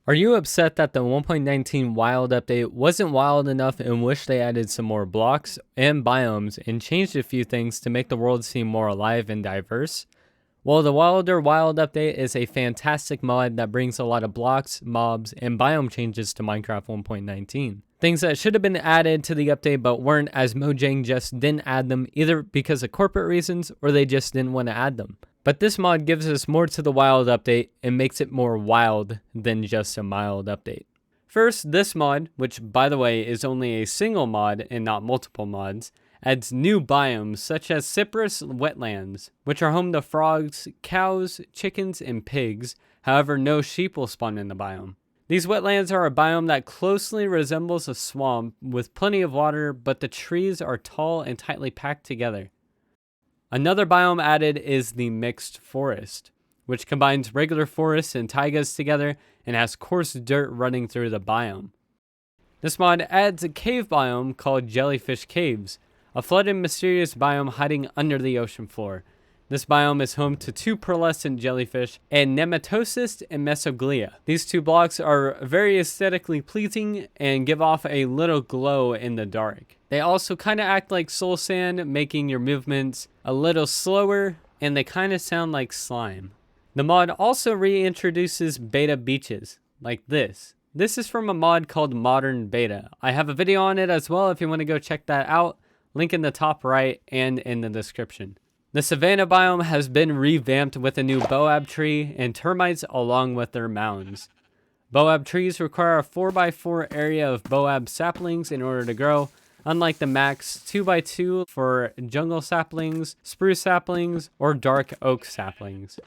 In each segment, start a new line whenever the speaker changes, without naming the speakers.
Are you upset that the 1.19 wild update wasn't wild enough and wish they added some more blocks and biomes and changed a few things to make the world seem more alive and diverse? Well, the Wilder Wild update is a fantastic mod that brings a lot of blocks, mobs, and biome changes to Minecraft 1.19. Things that should have been added to the update but weren't, as Mojang just didn't add them either because of corporate reasons or they just didn't want to add them. But this mod gives us more to the wild update and makes it more wild than just a mild update. First, this mod, which by the way is only a single mod and not multiple mods, adds new biomes such as cypress wetlands, which are home to frogs, cows, chickens, and pigs. However, no sheep will spawn in the biome. These wetlands are a biome that closely resembles a swamp with plenty of water, but the trees are tall and tightly packed together. Another biome added is the mixed forest, which combines regular forests and taigas together and has coarse dirt running through the biome. This mod adds a cave biome called Jellyfish Caves, a flooded mysterious biome hiding under the ocean floor. This biome is home to two pearlescent jellyfish and Nematocyst and Mesoglea. These two blocks are very aesthetically pleasing and give off a little glow in the dark. They also kind of act like soul sand, making your movements a little slower, and they kind of sound like slime. The mod also reintroduces beta beaches, like this. This is from a mod called Modern Beta. I have a video on it as well if you want to go check that out. Link in the top right and in the description. The savanna biome has been revamped with a new boab tree and termites along with their mounds. Boab trees require a 4x4 area of boab saplings in order to grow, unlike the max 2x2 for jungle saplings, spruce saplings, or dark oak saplings.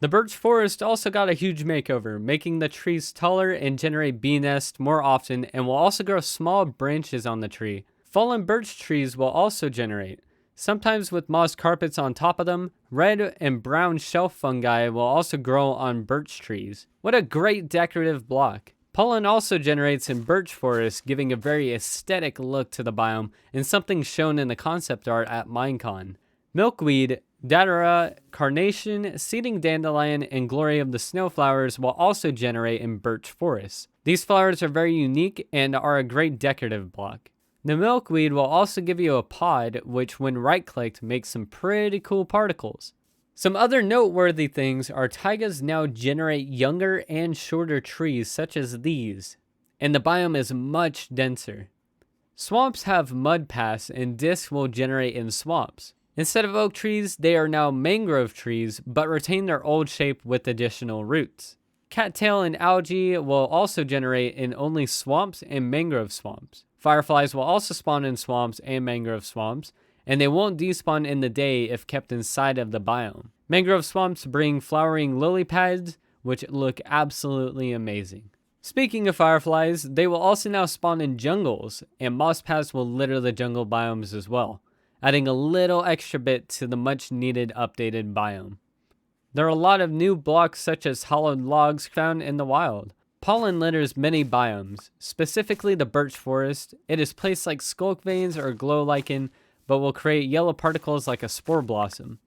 The birch forest also got a huge makeover, making the trees taller and generate bee nests more often, and will also grow small branches on the tree. Fallen birch trees will also generate, sometimes with moss carpets on top of them. Red and brown shelf fungi will also grow on birch trees. What a great decorative block. Pollen also generates in birch forests, giving a very aesthetic look to the biome and something shown in the concept art at Minecon. Milkweed, Datura, Carnation, Seeding Dandelion, and Glory of the Snowflowers will also generate in birch forests. These flowers are very unique and are a great decorative block. The milkweed will also give you a pod, which when right-clicked makes some pretty cool particles. Some other noteworthy things are taigas now generate younger and shorter trees such as these, and the biome is much denser. Swamps have mud paths and discs will generate in swamps. Instead of oak trees, they are now mangrove trees, but retain their old shape with additional roots. Cattail and algae will also generate in only swamps and mangrove swamps. Fireflies will also spawn in swamps and mangrove swamps, and they won't despawn in the day if kept inside of the biome. Mangrove swamps bring flowering lily pads, which look absolutely amazing. Speaking of fireflies, they will also now spawn in jungles, and moss paths will litter the jungle biomes as well, adding a little extra bit to the much needed updated biome. There are a lot of new blocks such as hollowed logs found in the wild. Pollen litters many biomes, specifically the birch forest. It is placed like skulk veins or glow lichen, but will create yellow particles like a spore blossom.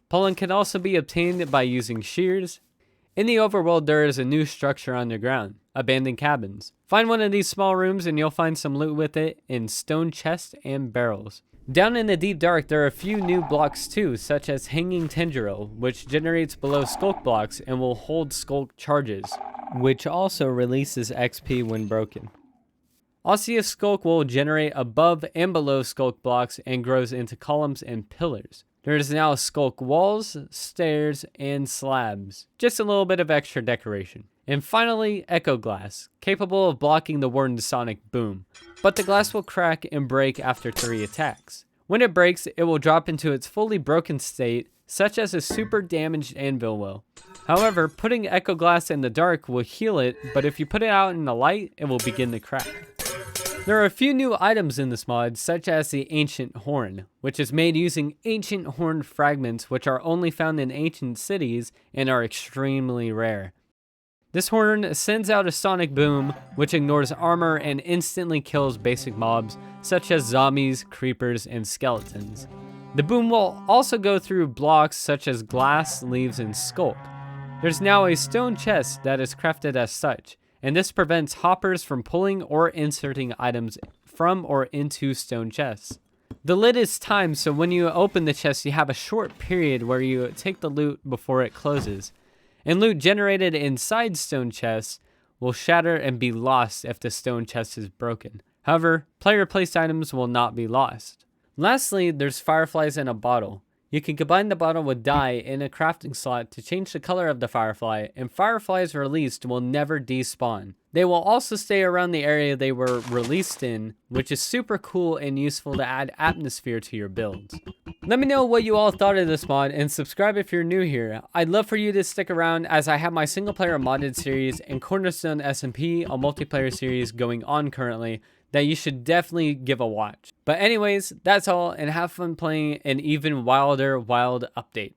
Pollen can also be obtained by using shears. In the overworld, there is a new structure underground, abandoned cabins. Find one of these small rooms and you'll find some loot with it in stone chests and barrels. Down in the deep dark, there are a few new blocks too, such as Hanging Tendril, which generates below skulk blocks and will hold skulk charges, which also releases XP when broken. Osseous Skulk will generate above and below skulk blocks and grows into columns and pillars. There is now skulk walls, stairs, and slabs. Just a little bit of extra decoration. And finally, Echo Glass, capable of blocking the Warden's sonic boom, but the glass will crack and break after 3 attacks. When it breaks, it will drop into its fully broken state, such as a super damaged anvil will. However, putting Echo Glass in the dark will heal it, but if you put it out in the light, it will begin to crack. There are a few new items in this mod, such as the Ancient Horn, which is made using ancient horn fragments which are only found in ancient cities and are extremely rare. This horn sends out a sonic boom, which ignores armor and instantly kills basic mobs, such as zombies, creepers, and skeletons. The boom will also go through blocks such as glass, leaves, and skulk. There's now a stone chest that is crafted as such, and this prevents hoppers from pulling or inserting items from or into stone chests. The lid is timed, so when you open the chest, you have a short period where you take the loot before it closes. And loot generated inside stone chests will shatter and be lost if the stone chest is broken. However, player placed items will not be lost. Lastly, there's fireflies in a bottle. You can combine the bottle with dye in a crafting slot to change the color of the firefly, and fireflies released will never despawn. They will also stay around the area they were released in, which is super cool and useful to add atmosphere to your builds. Let me know what you all thought of this mod, and subscribe if you're new here. I'd love for you to stick around as I have my single player modded series and Cornerstone SMP, a multiplayer series going on currently, that you should definitely give a watch. But anyways, that's all, and have fun playing an even wilder wild update.